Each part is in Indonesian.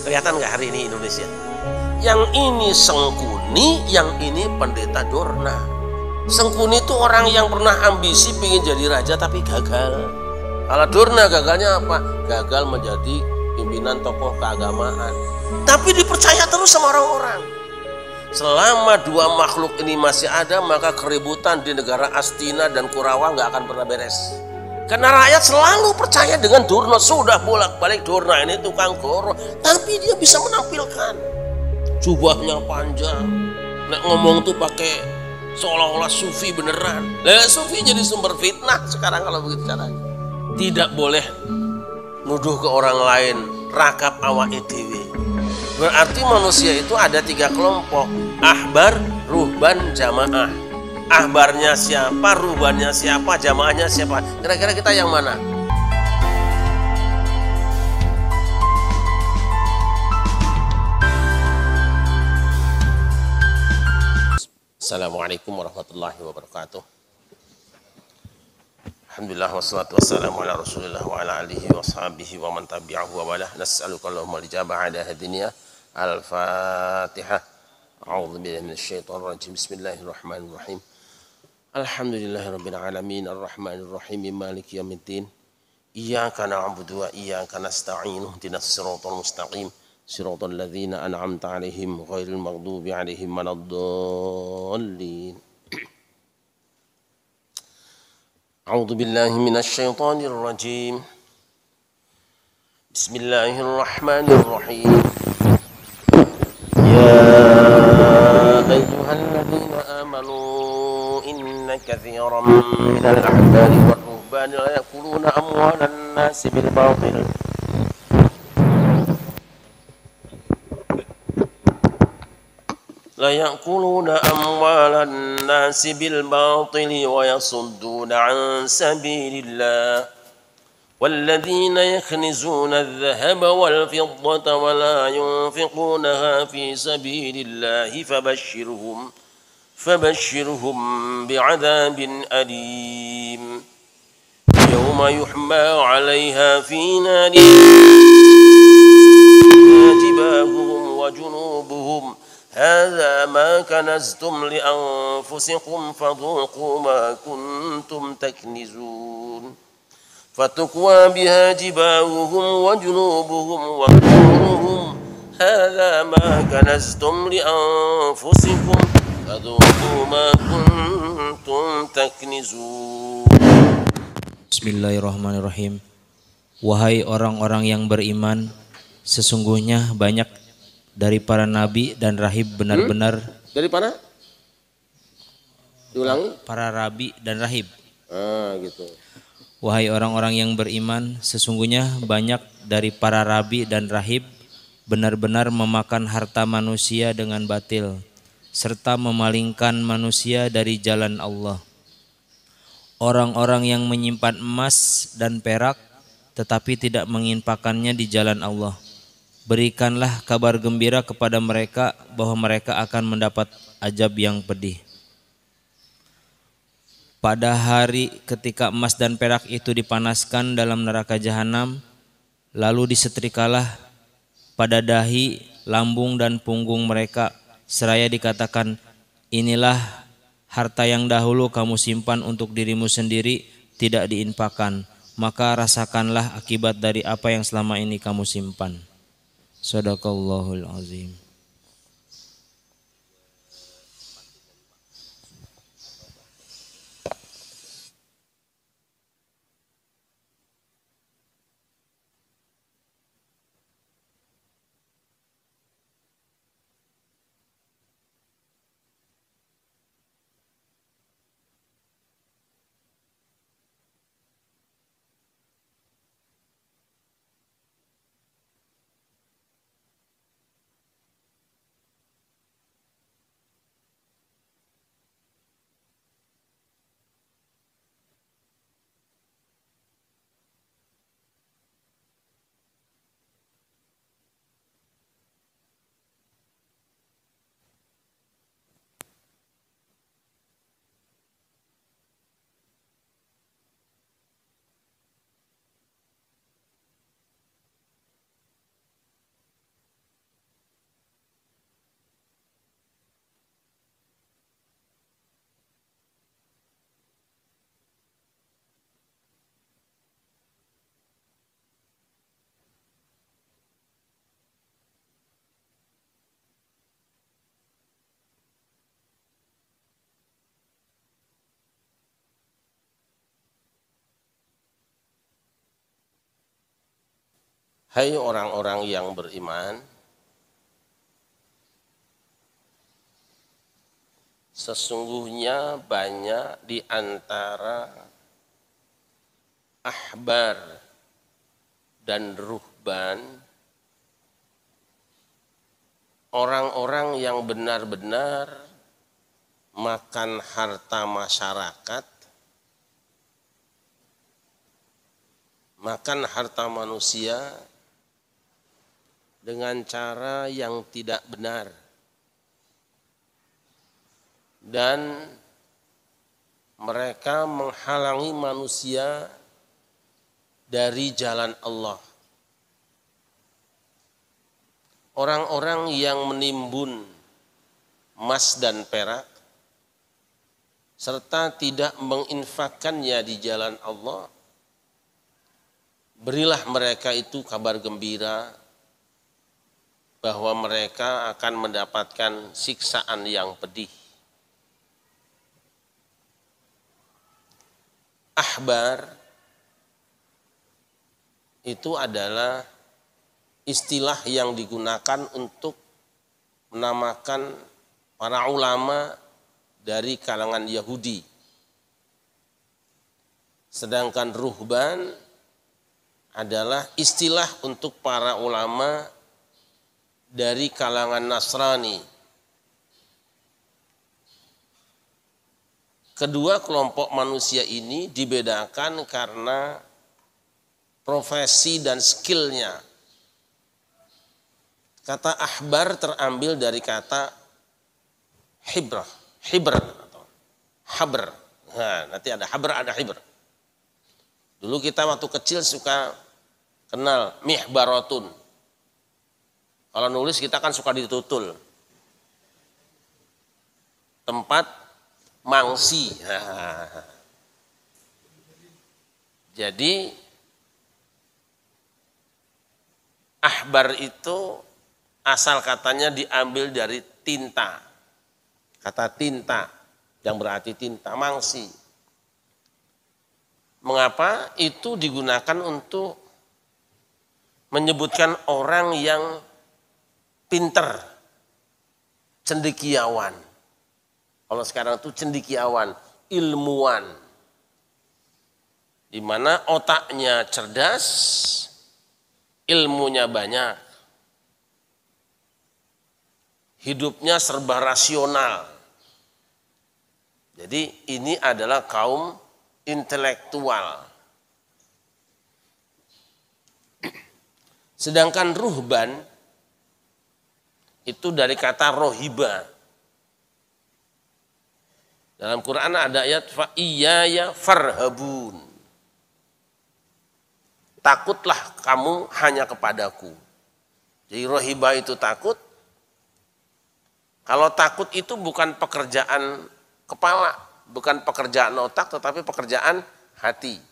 Kelihatan nggak hari ini Indonesia? Yang ini Sengkuni, yang ini Pendeta Dorna. Sengkuni itu orang yang pernah ambisi pengen jadi raja tapi gagal. Kalau Dorna gagalnya apa? Gagal menjadi pimpinan tokoh keagamaan. Tapi dipercaya terus sama orang-orang. Selama dua makhluk ini masih ada, maka keributan di negara Astina dan Kurawa nggak akan pernah beres. Karena rakyat selalu percaya dengan Dorna. Sudah bolak-balik Dorna ini tukang goro, tapi dia bisa menampilkan jubahnya panjang, nek ngomong tuh pakai seolah-olah sufi beneran. Lah sufi jadi sumber fitnah sekarang kalau begitu caranya. Tidak boleh nuduh ke orang lain rakab awak dewe. Berarti manusia itu ada 3 kelompok: ahbar, ruhban, jamaah. Ahbarnya siapa, ruhbannya siapa, jamaahnya siapa? Kira-kira kita yang mana? Assalamualaikum warahmatullahi wabarakatuh. Alhamdulillah wassalatu wassalamu ala Rasulillah wa ala alihi wa sahbihi wa man tabi'ahu wa wala. Nas'aluka Allahumma al-ijabah ala hadiniya. Al-Fatihah. A'udzu billahi minasyaitonir rajim. Bismillahirrahmanirrahim. Alhamdulillahirabbil alamin arrahmanir rahim maliki yaumiddin. Iyyaka na'budu wa iyyaka nasta'in. Ihdinas siratal mustaqim. Siratal ladzina an'amta 'alaihim ghairil maghdubi 'alaihim waladdallin. A'udzu billahi minasy syaithanir rajim. Bismillahirrahmanirrahim. Ya ayyuhalladzina amanu inna katsiran minal ahbari war ruhbani la ya'kuluna amwalan nasi bil batil. لا يأكلون أموال الناس بالباطل ويصدون عن سبيل الله والذين يكنزون الذهب والفضة ولا ينفقونها في سبيل الله فبشرهم بعذاب أليم يوم يحمى عليها في نار جباههم وجنوبهم هذا ما كنزتم لأنفسكم فذوقوا ما كنتم تكنزون فتكوى بها جباههم وجنوبهم وظهورهم هذا ما كنزتم لأنفسكم فذوقوا ما كنتم تكنزون. Bismillahirrahmanirrahim. Wahai orang-orang yang beriman, sesungguhnya banyak dari para nabi dan rahib benar-benar Dari mana? Diulangi? Para rabi dan rahib. Gitu. Wahai orang-orang yang beriman, sesungguhnya banyak dari para rabi dan rahib benar-benar memakan harta manusia dengan batil serta memalingkan manusia dari jalan Allah. Orang-orang yang menyimpan emas dan perak tetapi tidak menginfakannya di jalan Allah, berikanlah kabar gembira kepada mereka bahwa mereka akan mendapat azab yang pedih. Pada hari ketika emas dan perak itu dipanaskan dalam neraka jahanam, lalu disetrikalah pada dahi, lambung dan punggung mereka, seraya dikatakan, inilah harta yang dahulu kamu simpan untuk dirimu sendiri, tidak diinfakkan, maka rasakanlah akibat dari apa yang selama ini kamu simpan. Sadaqallahul azim. Hai orang-orang yang beriman, sesungguhnya banyak di antara ahbar dan ruhban orang-orang yang benar-benar makan harta masyarakat, makan harta manusia dengan cara yang tidak benar dan mereka menghalangi manusia dari jalan Allah. Orang-orang yang menimbun emas dan perak serta tidak menginfakkannya di jalan Allah, berilah mereka itu kabar gembira bahwa mereka akan mendapatkan siksaan yang pedih. Ahbar itu adalah istilah yang digunakan untuk menamakan para ulama dari kalangan Yahudi. Sedangkan ruhban adalah istilah untuk para ulama dari kalangan Nasrani. Kedua kelompok manusia ini dibedakan karena profesi dan skillnya. Kata ahbar terambil dari kata hibr atau habr. Nah, nanti ada habr, ada hibr. Dulu kita waktu kecil suka kenal mihbaratun. Kalau nulis kita kan suka ditutul. Tempat mangsi. Jadi ahbar itu asal katanya diambil dari tinta. Kata tinta yang berarti tinta, mangsi. Mengapa? Itu digunakan untuk menyebutkan orang yang pinter, cendekiawan. Kalau sekarang itu cendekiawan, ilmuwan. Di mana otaknya cerdas, ilmunya banyak. Hidupnya serba rasional. Jadi ini adalah kaum intelektual. Sedangkan ruhban itu dari kata rohiba. Dalam Quran ada ayat fa iyaya farhabun. Takutlah kamu hanya kepadaku. Jadi rohiba itu takut. Kalau takut itu bukan pekerjaan kepala, bukan pekerjaan otak, tetapi pekerjaan hati.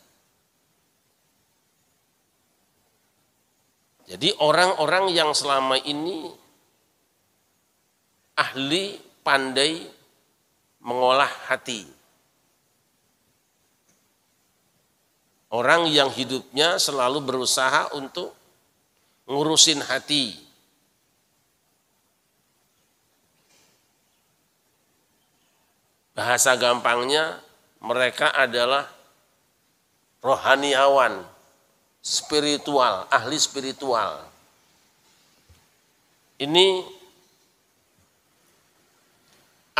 Jadi orang-orang yang selama ini ahli pandai mengolah hati. Orang yang hidupnya selalu berusaha untuk ngurusin hati. Bahasa gampangnya mereka adalah rohaniawan, spiritual, ahli spiritual. Ini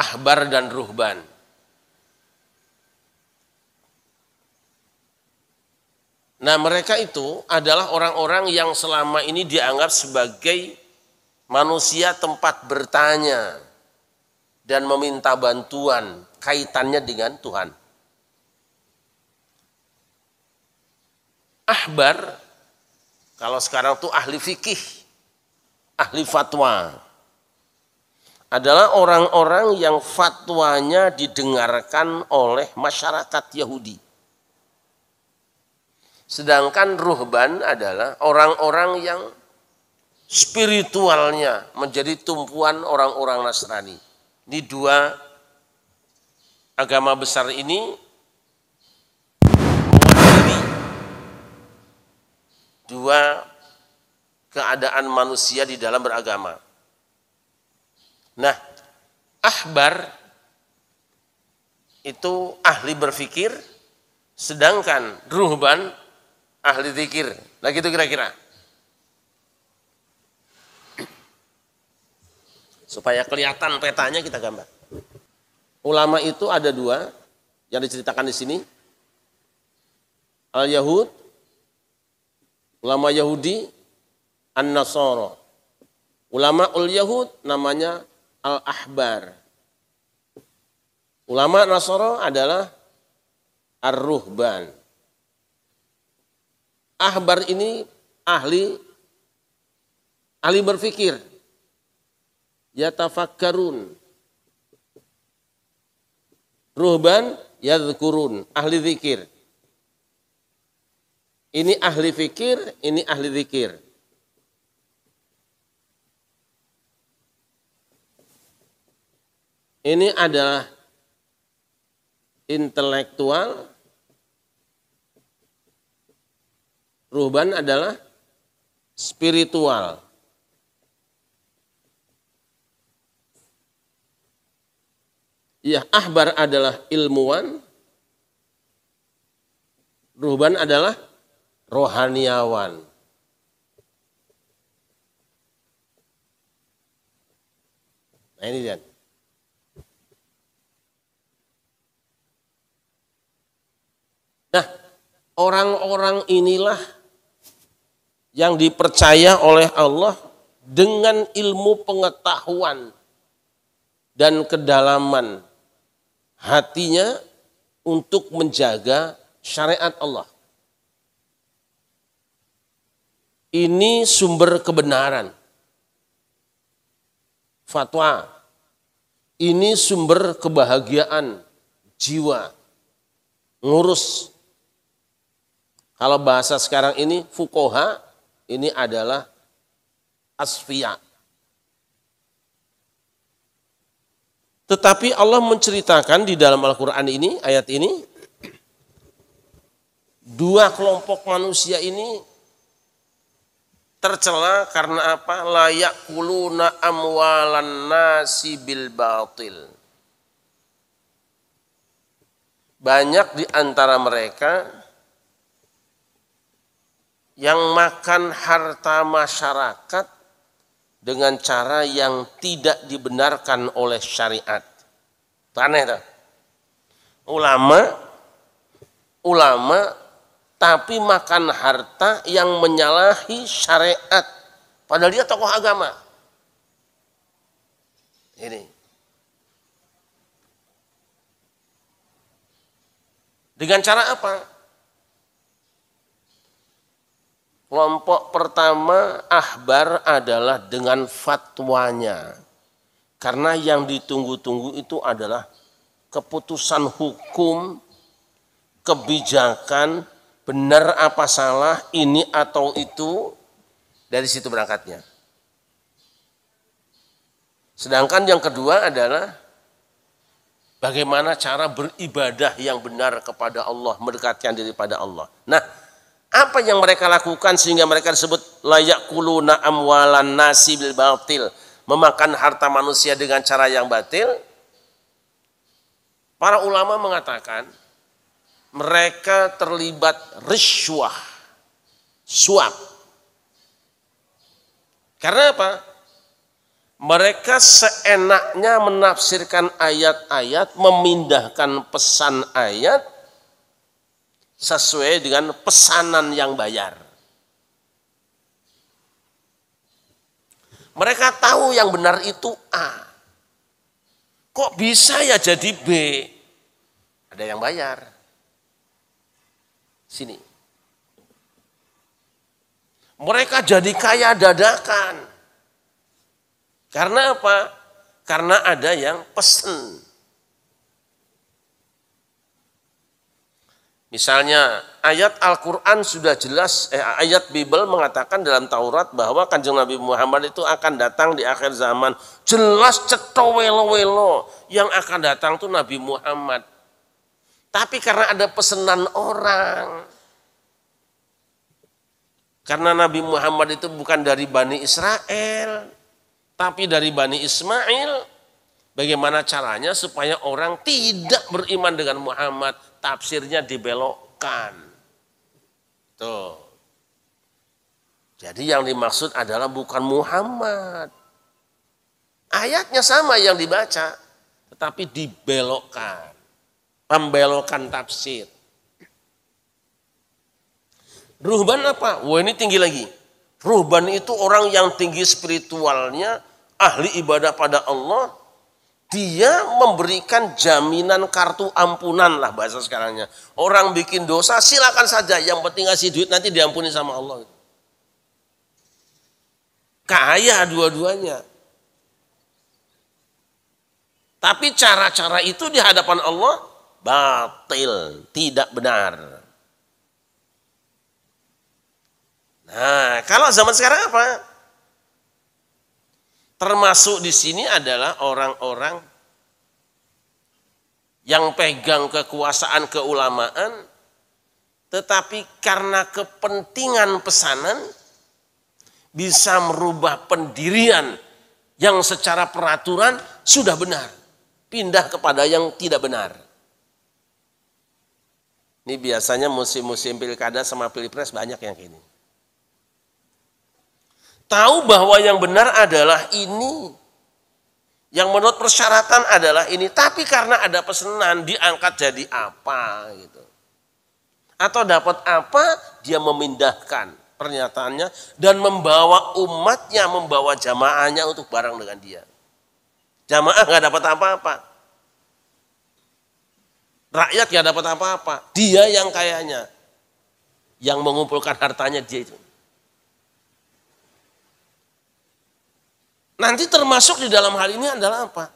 ahbar dan ruhban. Nah, mereka itu adalah orang-orang yang selama ini dianggap sebagai manusia tempat bertanya dan meminta bantuan kaitannya dengan Tuhan. Ahbar, kalau sekarang itu ahli fikih, ahli fatwa, adalah orang-orang yang fatwanya didengarkan oleh masyarakat Yahudi. Sedangkan ruhban adalah orang-orang yang spiritualnya menjadi tumpuan orang-orang Nasrani. Ini dua agama besar ini mewakili dua keadaan manusia di dalam beragama. Nah, ahbar itu ahli berfikir, sedangkan ruhban ahli zikir. Nah gitu kira-kira. Supaya kelihatan petanya kita gambar. Ulama itu ada dua yang diceritakan di sini. Al-Yahud, ulama Yahudi, An-Nasara. Ulama ul-Yahud namanya Al-Ahbar. Ulama Nasara adalah Ar-Ruhban. Ahbar ini ahli berfikir. Yatafakkarun. Ruhban yadhkurun, ahli zikir. Ini ahli fikir, ini ahli zikir. Ini adalah intelektual, ruhban adalah spiritual. Ya, ahbar adalah ilmuwan, ruhban adalah rohaniawan. Nah ini dia. Nah, orang-orang inilah yang dipercaya oleh Allah dengan ilmu pengetahuan dan kedalaman hatinya untuk menjaga syariat Allah. Ini sumber kebenaran. Fatwa. Ini sumber kebahagiaan jiwa. Ngurus. Kalau bahasa sekarang ini fuqaha, ini adalah asfiya. Tetapi Allah menceritakan di dalam Al-Quran ini, ayat ini, dua kelompok manusia ini tercela karena apa? La yakuluna amwalan nasi bil batil. Banyak di antara mereka yang makan harta masyarakat dengan cara yang tidak dibenarkan oleh syariat. Aneh tuh. Ulama tapi makan harta yang menyalahi syariat. Padahal dia tokoh agama. Ini. Dengan cara apa? Kelompok pertama ahbar adalah dengan fatwanya. Karena yang ditunggu-tunggu itu adalah keputusan hukum, kebijakan, benar apa salah, ini atau itu, dari situ berangkatnya. Sedangkan yang kedua adalah bagaimana cara beribadah yang benar kepada Allah, mendekatkan diri pada Allah. Nah, apa yang mereka lakukan sehingga mereka disebut layak kuluna amwalan nasi bil batil, memakan harta manusia dengan cara yang batil? Para ulama mengatakan mereka terlibat risyuah, suap. Karena apa? Mereka seenaknya menafsirkan ayat-ayat, memindahkan pesan ayat sesuai dengan pesanan yang bayar. Mereka tahu yang benar itu A. Kok bisa ya jadi B? Ada yang bayar. Sini. Mereka jadi kaya dadakan. Karena apa? Karena ada yang pesen. Misalnya ayat Al-Quran sudah jelas, ayat Bible mengatakan dalam Taurat bahwa Kanjeng Nabi Muhammad itu akan datang di akhir zaman. Jelas cetha welo-welo yang akan datang itu Nabi Muhammad. Tapi karena ada pesanan orang, Karena Nabi Muhammad itu bukan dari Bani Israel, tapi dari Bani Ismail. Bagaimana caranya supaya orang tidak beriman dengan Muhammad? Tafsirnya dibelokkan. Tuh. Jadi yang dimaksud adalah bukan Muhammad. Ayatnya sama yang dibaca, tetapi dibelokkan. Pembelokan tafsir. Ruhban apa? Wah, ini tinggi lagi. Ruhban itu orang yang tinggi spiritualnya, ahli ibadah pada Allah. Dia memberikan jaminan kartu ampunan lah bahasa sekarangnya. Orang bikin dosa silakan saja, yang penting ngasih duit nanti diampuni sama Allah. Kaya dua-duanya. Tapi cara-cara itu di hadapan Allah batil, tidak benar. Nah, kalau zaman sekarang apa? Termasuk di sini adalah orang-orang yang pegang kekuasaan keulamaan, tetapi karena kepentingan pesanan bisa merubah pendirian yang secara peraturan sudah benar, pindah kepada yang tidak benar. Ini biasanya musim-musim pilkada sama pilpres banyak yang gini. Tahu bahwa yang benar adalah ini. Yang menurut persyaratan adalah ini. Tapi karena ada pesanan diangkat jadi apa gitu. Atau dapat apa dia memindahkan pernyataannya. Dan membawa umatnya, membawa jamaahnya untuk bareng dengan dia. Jamaah gak dapat apa-apa. Rakyat gak dapat apa-apa. Dia yang kayanya. Yang mengumpulkan hartanya dia itu. Nanti termasuk di dalam hal ini adalah apa?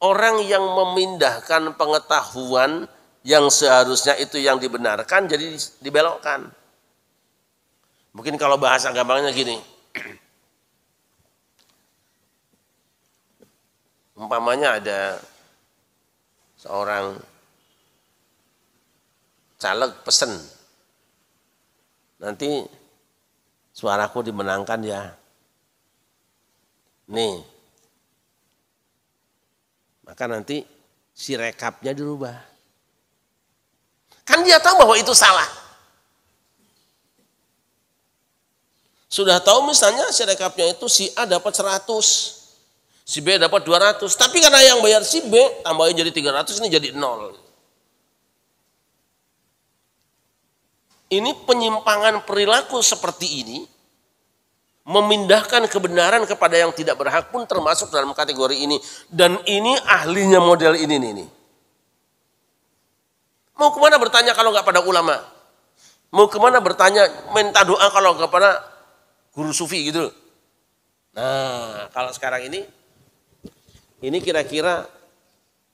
Orang yang memindahkan pengetahuan yang seharusnya itu yang dibenarkan jadi dibelokkan. Mungkin kalau bahasa gampangnya gini. Umpamanya ada seorang caleg pesen. Nanti suaraku dimenangkan ya. Nih, maka nanti si rekapnya dirubah. Kan dia tahu bahwa itu salah. Sudah tahu misalnya si rekapnya itu si A dapat 100, si B dapat 200. Tapi karena yang bayar si B, tambahin jadi 300, ini jadi 0. Ini penyimpangan perilaku seperti ini, memindahkan kebenaran kepada yang tidak berhak pun termasuk dalam kategori ini. Dan ini ahlinya model ini nih. Mau kemana bertanya kalau nggak pada ulama? Mau kemana bertanya minta doa kalau nggak pada guru sufi gitu? Nah, kalau sekarang ini kira-kira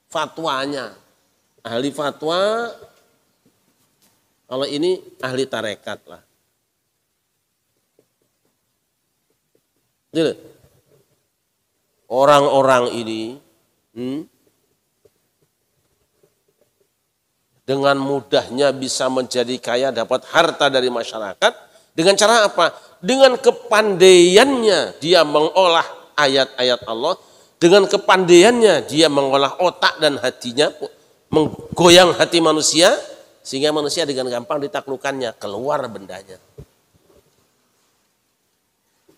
fatwanya. Ahli fatwa, kalau ini ahli tarekat lah. Orang-orang ini dengan mudahnya bisa menjadi kaya, dapat harta dari masyarakat. Dengan cara apa? Dengan kepandaiannya dia mengolah ayat-ayat Allah. Dengan kepandaiannya dia mengolah otak dan hatinya, menggoyang hati manusia, sehingga manusia dengan gampang ditaklukkannya, keluar bendanya.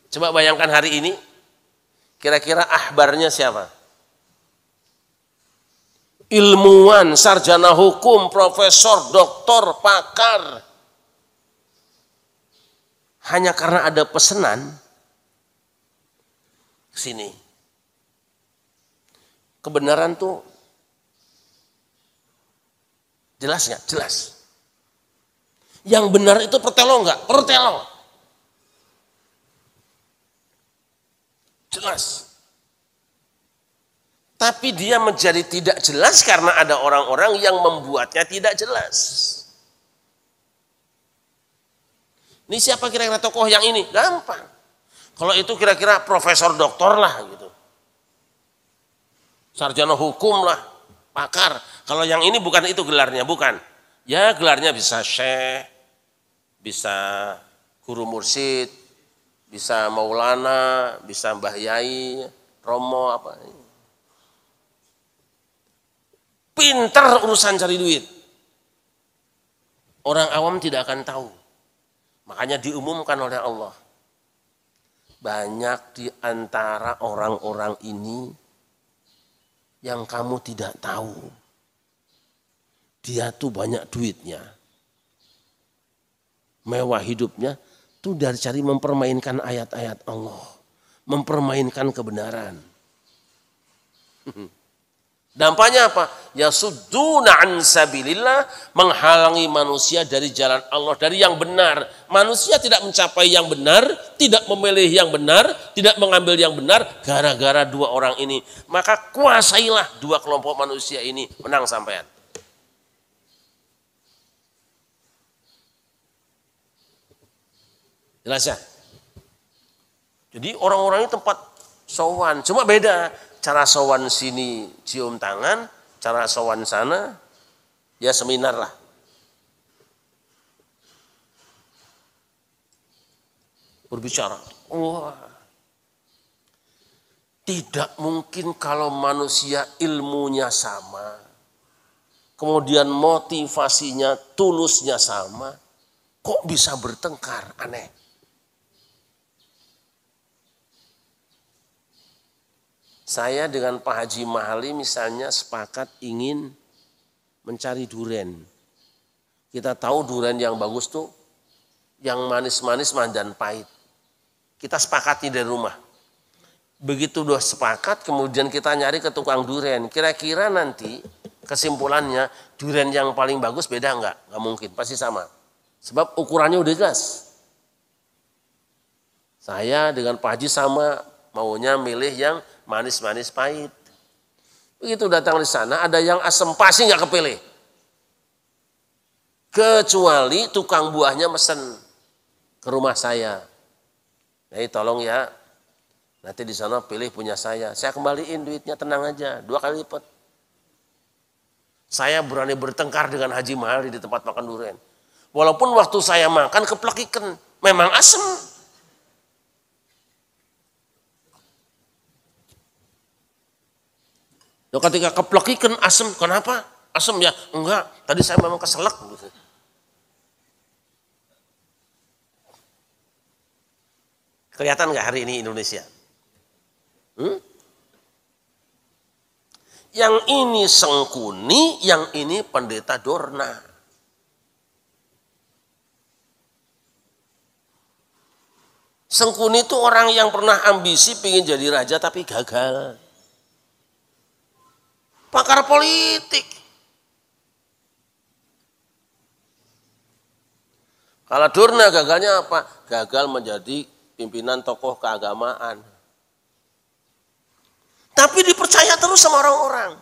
Coba bayangkan hari ini, kira-kira ahbarnya siapa? Ilmuwan, sarjana hukum, profesor, doktor, pakar. Hanya karena ada pesanan ke sini. Kebenaran tuh jelas nggak? Jelas. Yang benar itu pertelo nggak? Pertelo. Jelas. Tapi dia menjadi tidak jelas karena ada orang-orang yang membuatnya tidak jelas. Ini siapa kira-kira tokoh yang ini? Gampang. Kalau itu kira-kira profesor doktor lah gitu. Sarjana hukum lah, pakar. Kalau yang ini bukan itu gelarnya, bukan. Ya gelarnya bisa syekh, bisa guru mursyid, bisa maulana, bisa mbah yai, romo apa. Pintar urusan cari duit. Orang awam tidak akan tahu. Makanya diumumkan oleh Allah. Banyak di antara orang-orang ini yang kamu tidak tahu. Dia tuh banyak duitnya. Mewah hidupnya tuh dari cari mempermainkan ayat-ayat Allah. Mempermainkan kebenaran. Dampaknya apa? Yasudduna an sabilillah, menghalangi manusia dari jalan Allah, dari yang benar. Manusia tidak mencapai yang benar, tidak memilih yang benar, tidak mengambil yang benar gara-gara dua orang ini. Maka kuasailah dua kelompok manusia ini, menang sampean. Jelas ya? Jadi orang-orang ini tempat sowan, cuma beda. Cara sowan sini cium tangan, cara sowan sana ya seminar lah. Berbicara. Wah. Tidak mungkin kalau manusia ilmunya sama, kemudian motivasinya, tulusnya sama, kok bisa bertengkar? Aneh. Saya dengan Pak Haji Mahali misalnya sepakat ingin mencari duren. Kita tahu duren yang bagus tuh yang manis-manis dan pahit. Kita sepakati dari rumah. Begitu udah sepakat kemudian kita nyari ke tukang duren. Kira-kira nanti kesimpulannya duren yang paling bagus beda enggak? Enggak mungkin, pasti sama. Sebab ukurannya udah jelas. Saya dengan Pak Haji sama, maunya milih yang manis-manis pahit. Begitu datang di sana ada yang asam pasti nggak kepilih. Kecuali tukang buahnya mesen ke rumah saya. Jadi tolong ya, nanti di sana pilih punya saya. Saya kembaliin duitnya, tenang aja, 2 kali lipat. Saya berani bertengkar dengan Haji Mahali di tempat makan durian. Walaupun waktu saya makan keplek ikan, memang asam. Ketika keplek ikan asam, kenapa? Asam ya? Enggak, tadi saya memang keselak. Kelihatan nggak hari ini Indonesia? Yang ini Sengkuni, yang ini Pendeta Dorna. Sengkuni itu orang yang pernah ambisi pengen jadi raja tapi gagal. Pakar politik. Kalau Dorna gagalnya apa? Gagal menjadi pimpinan tokoh keagamaan. Tapi dipercaya terus sama orang-orang.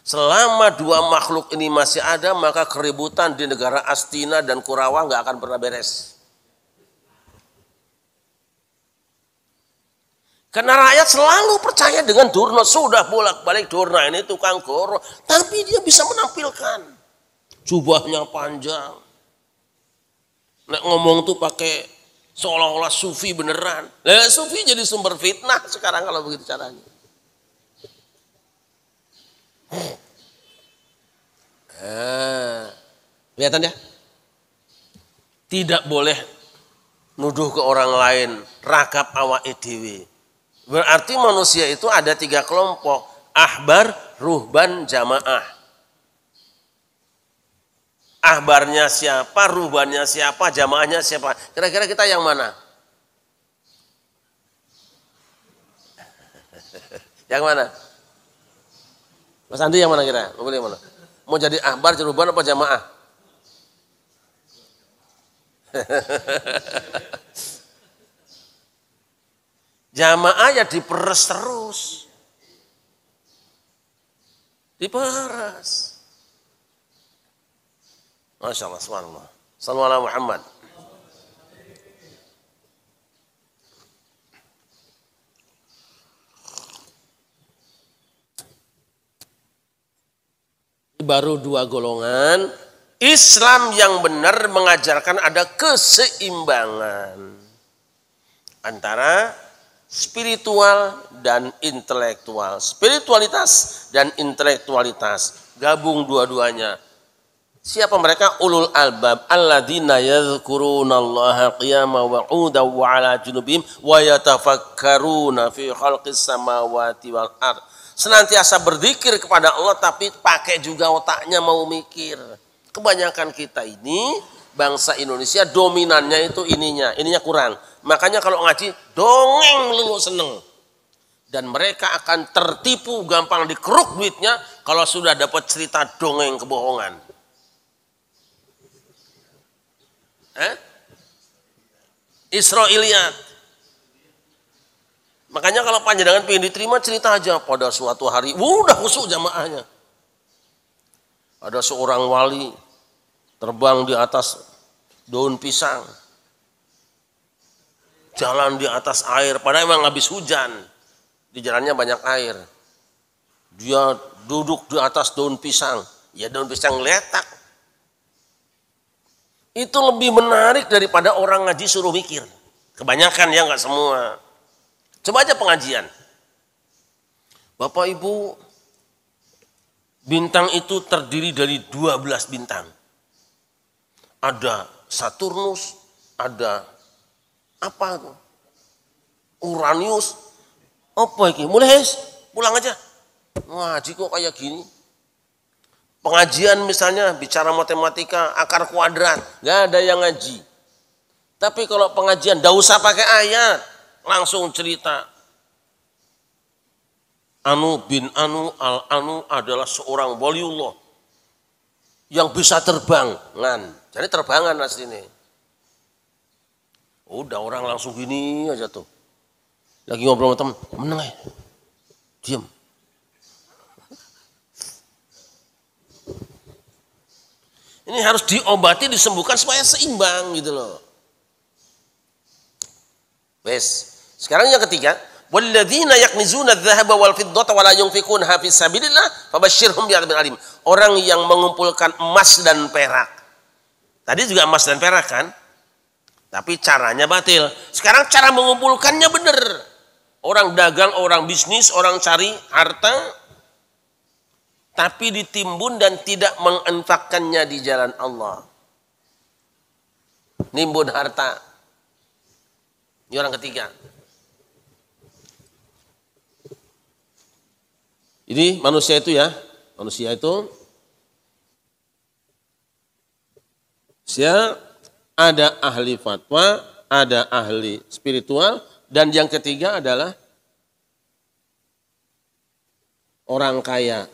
Selama 2 makhluk ini masih ada, maka keributan di negara Astina dan Kurawa nggak akan pernah beres. Karena rakyat selalu percaya dengan Dorna, sudah bolak-balik Dorna ini tukang goro, tapi dia bisa menampilkan jubahnya panjang. Nek ngomong tuh pakai seolah-olah sufi beneran. Lah sufi jadi sumber fitnah sekarang kalau begitu caranya. Kelihatan ya? Tidak boleh nuduh ke orang lain rakab awak dhewe. Berarti manusia itu ada 3 kelompok, ahbar, ruhban, jamaah. Ahbarnya siapa, ruhbannya siapa, jamaahnya siapa? Kira-kira kita yang mana? Yang mana? Mas Andi yang mana kira? Mau pilih yang mana? Mau jadi ahbar, ruhban apa jamaah? Jamaah ya diperes terus. Diperes. Masya Allah, subhanallah. Sallallahu alaihi Muhammad. Baru 2 golongan Islam yang benar mengajarkan ada keseimbangan antara spiritual dan intelektual. Spiritualitas dan intelektualitas gabung dua-duanya. Siapa mereka? Ulul albab alladzina yadhkurunallaha qiyaman wa 'udan wa 'ala junubihim wa yatafakkaruna fi khalqis samawati wal ard. Senantiasa berzikir kepada Allah tapi pakai juga otaknya mau mikir. Kebanyakan kita ini bangsa Indonesia dominannya itu ininya kurang. Makanya kalau ngaji dongeng lu seneng. Dan mereka akan tertipu gampang dikeruk duitnya kalau sudah dapat cerita dongeng kebohongan. Israiliyat. Makanya kalau panjenengan pengen diterima cerita aja pada suatu hari, udah khusyuk jamaahnya. Ada seorang wali terbang di atas daun pisang. Jalan di atas air, padahal emang habis hujan. Di jalannya banyak air. Dia duduk di atas daun pisang. Ya daun pisang letak. Itu lebih menarik daripada orang ngaji suruh mikir. Kebanyakan ya, nggak semua. Coba aja pengajian. Bapak Ibu, bintang itu terdiri dari 12 bintang. Ada Saturnus, ada apa tuh? Uranus. Apa ini? Mulai pulang aja. Ngaji kok kayak gini. Pengajian misalnya bicara matematika, akar kuadrat, nggak ada yang ngaji. Tapi kalau pengajian nggak usah pakai ayat, langsung cerita. Anu bin Anu al Anu adalah seorang waliullah yang bisa terbang, jadi terbangan aslinya. Udah orang langsung gini aja tuh. Lagi ngobrol sama temen, meneng aja, diam. Ini harus diobati, disembuhkan supaya seimbang gitu loh. Wes. Sekarang yang ketiga, walladzina yaknizuna adh-dhahaba wal fiddata wa la yunfiqunha fi sabilillah fabashshirhum bi'adzabin alim. Orang yang mengumpulkan emas dan perak. Tadi juga emas dan perak kan? Tapi caranya batil. Sekarang cara mengumpulkannya benar. Orang dagang, orang bisnis, orang cari harta tapi ditimbun dan tidak menginfakkannya di jalan Allah. Nimbun harta. Ini orang ketiga. Ini manusia itu ya. Manusia itu ada ahli fatwa, ada ahli spiritual, dan yang ketiga adalah orang kaya.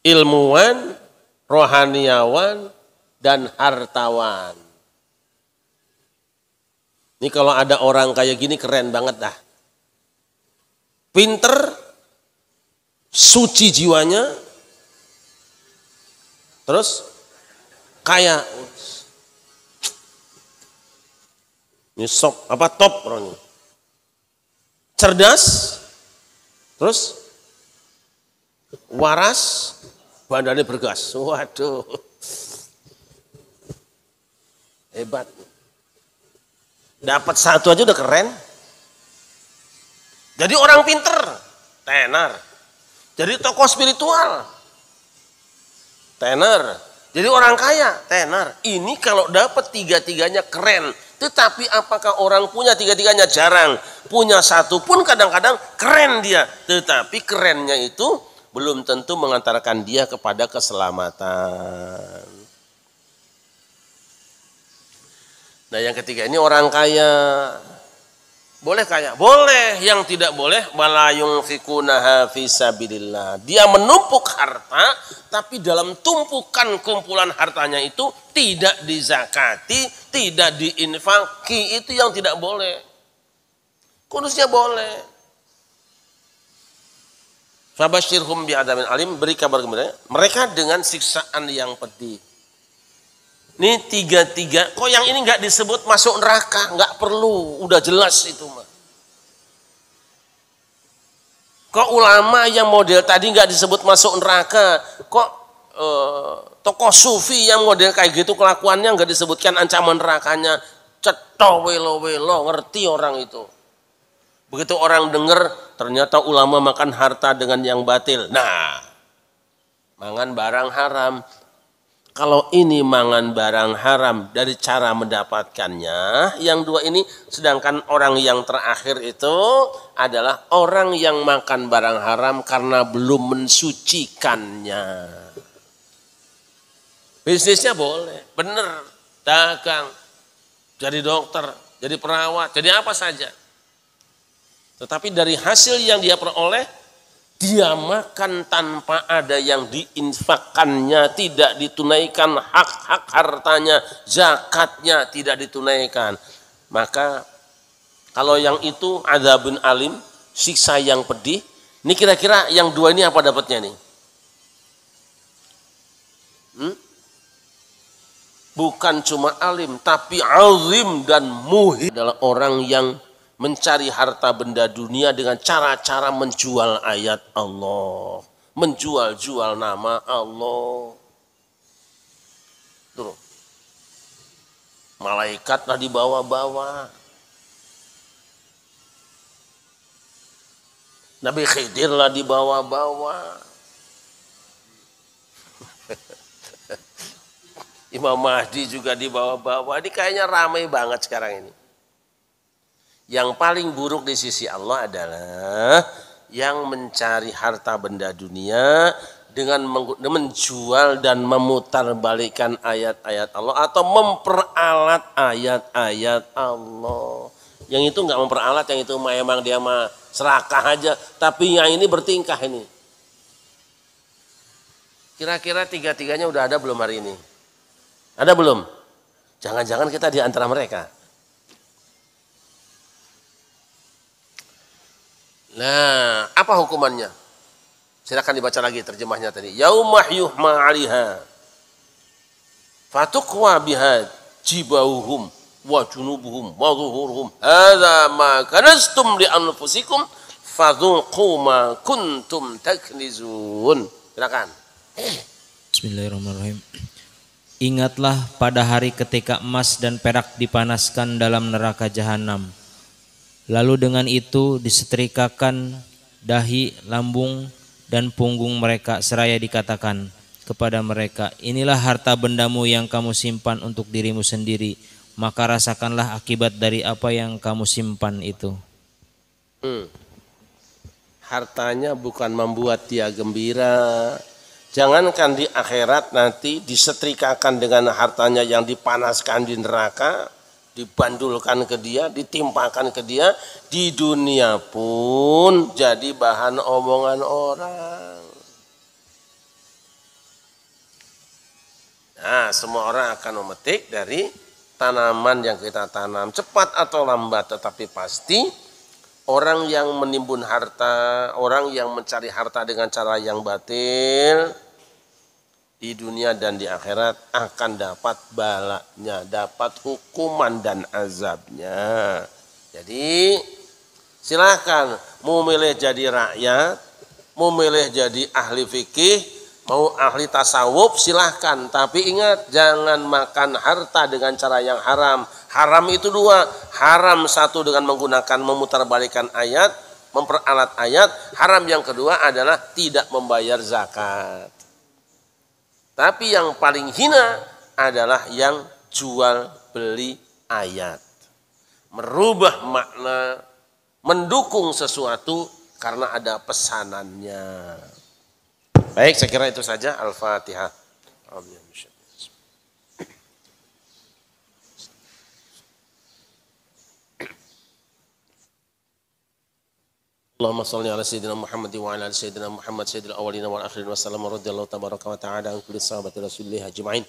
Ilmuwan, rohaniawan, dan hartawan. Ini kalau ada orang kayak gini keren banget dah. Pinter, suci jiwanya, terus kaya. Ini top orangnya. Cerdas, terus waras, badannya bergas. Waduh. Hebat. Dapat satu aja udah keren. Jadi orang pinter, tenar. Jadi tokoh spiritual, tenar. Jadi orang kaya, tenar. Ini kalau dapat tiga-tiganya keren. Tetapi apakah orang punya tiga-tiganya? Jarang. Punya satu pun kadang-kadang keren dia. Tetapi kerennya itu belum tentu mengantarkan dia kepada keselamatan. Nah yang ketiga ini orang kaya. Boleh kaya? Boleh. Yang tidak boleh, wala yunfikunaha fi sabilillah. Dia menumpuk harta, tapi dalam tumpukan kumpulan hartanya itu tidak dizakati, tidak diinfaki. Itu yang tidak boleh. Kudusnya boleh. Fabashshirhum bi'adzabin alim, beri kabar kepada mereka dengan siksaan yang pedih. Ini tiga-tiga, kok yang ini nggak disebut masuk neraka? Nggak perlu, udah jelas itu mah. Kok ulama yang model tadi nggak disebut masuk neraka? Kok tokoh sufi yang model kayak gitu kelakuannya nggak disebutkan ancaman nerakanya? Ceto welo-welo, ngerti orang itu. Begitu orang dengar ternyata ulama makan harta dengan yang batil. Nah, mangan barang haram. Kalau ini mangan barang haram dari cara mendapatkannya, yang dua ini, sedangkan orang yang terakhir itu adalah orang yang makan barang haram karena belum mensucikannya. Bisnisnya boleh, bener, dagang, jadi dokter, jadi perawat, jadi apa saja. Tetapi dari hasil yang dia peroleh, dia makan tanpa ada yang diinfakkannya, tidak ditunaikan hak-hak hartanya, zakatnya tidak ditunaikan. Maka kalau yang itu adzabun alim, siksa yang pedih. Ini kira-kira yang dua ini apa dapatnya nih? Bukan cuma alim, tapi azim dan muhim adalah orang yang mencari harta benda dunia dengan cara-cara menjual ayat Allah, menjual-jual nama Allah. Tuh. Malaikatlah dibawa-bawa. Nabi Khidirlah dibawa-bawa. Imam Mahdi juga dibawa-bawa. Ini kayaknya ramai banget sekarang ini. Yang paling buruk di sisi Allah adalah yang mencari harta benda dunia dengan menjual dan memutarbalikkan ayat-ayat Allah atau memperalat ayat-ayat Allah. Yang itu nggak memperalat, yang itu memang dia mah serakah aja. Tapi yang ini bertingkah ini. Kira-kira tiga-tiganya udah ada belum hari ini? Ada belum? Jangan-jangan kita di antara mereka. Nah, apa hukumannya? Silakan dibaca lagi terjemahnya tadi. Yaumah yuhma 'alaiha fatuqwa biha jibauhum wa junubuhum wa zuhuruhum hadza ma kanastum li anfusikum fadzuqu ma kuntum taknizun. Silakan. Bismillahirrahmanirrahim. Ingatlah pada hari ketika emas dan perak dipanaskan dalam neraka jahanam. Lalu dengan itu disetrikakan dahi, lambung, dan punggung mereka seraya dikatakan kepada mereka, inilah harta bendamu yang kamu simpan untuk dirimu sendiri, maka rasakanlah akibat dari apa yang kamu simpan itu. Hartanya bukan membuat dia gembira. Jangankan di akhirat nanti disetrikakan dengan hartanya yang dipanaskan di neraka, dibandulkan ke dia, ditimpakan ke dia, di dunia pun jadi bahan omongan orang. Nah, semua orang akan memetik dari tanaman yang kita tanam, cepat atau lambat, tetapi pasti orang yang menimbun harta, orang yang mencari harta dengan cara yang batil, di dunia dan di akhirat akan dapat balanya, dapat hukuman dan azabnya. Jadi silakan mau milih jadi rakyat, mau milih jadi ahli fikih, mau ahli tasawuf silahkan. Tapi ingat, jangan makan harta dengan cara yang haram. Haram itu dua, haram satu dengan menggunakan memutarbalikan ayat, memperalat ayat. Haram yang kedua adalah tidak membayar zakat. Tapi yang paling hina adalah yang jual beli ayat. Merubah makna, mendukung sesuatu karena ada pesanannya. Baik, saya kira itu saja. Al-Fatihah. Allahumma salli ala sayyidina Muhammad wa ala sayyidina Muhammad sayyidil awwalin wal akhirin wa sallam radhiyallahu tabaraka wa ta'ala an kulli sahabati rasulillah ajma'in.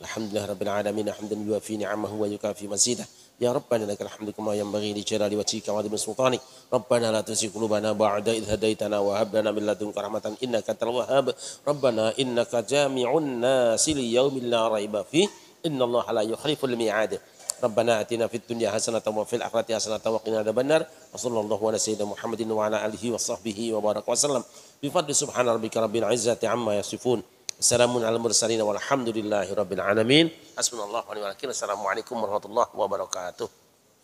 Alhamdulillah rabbil alamin hamdan yuwafi ni'amahu wa yukafi mazidah. Ya Rabbana lakal hamdu kama yanbaghi li jalali wajhika wa 'azimi sultanik. Rabbana la tuzigh qulubana ba'da idh hadaitana wa hab lana min ladunka rahmatan innaka antal wahhab. Rabbana innaka jami'un nasi li yaumin la raiba fihi. Innallaha la yukhliful mi'ad. Rabbana atina fid dunya hasanatan wa fil akhirati hasanatan wa qina adzabannar. Wa sallallahu ala sayyidina Muhammadin wa ala alihi wa sahbihi wa baraka wasallam. Bi fadli subhana rabbika rabbil izzati amma yasifun. Assalamun ala mursalin walhamdulillahi rabbil alamin. Hasbunallahu wa ni'mal wakil. Assalamualaikum warahmatullahi wabarakatuh.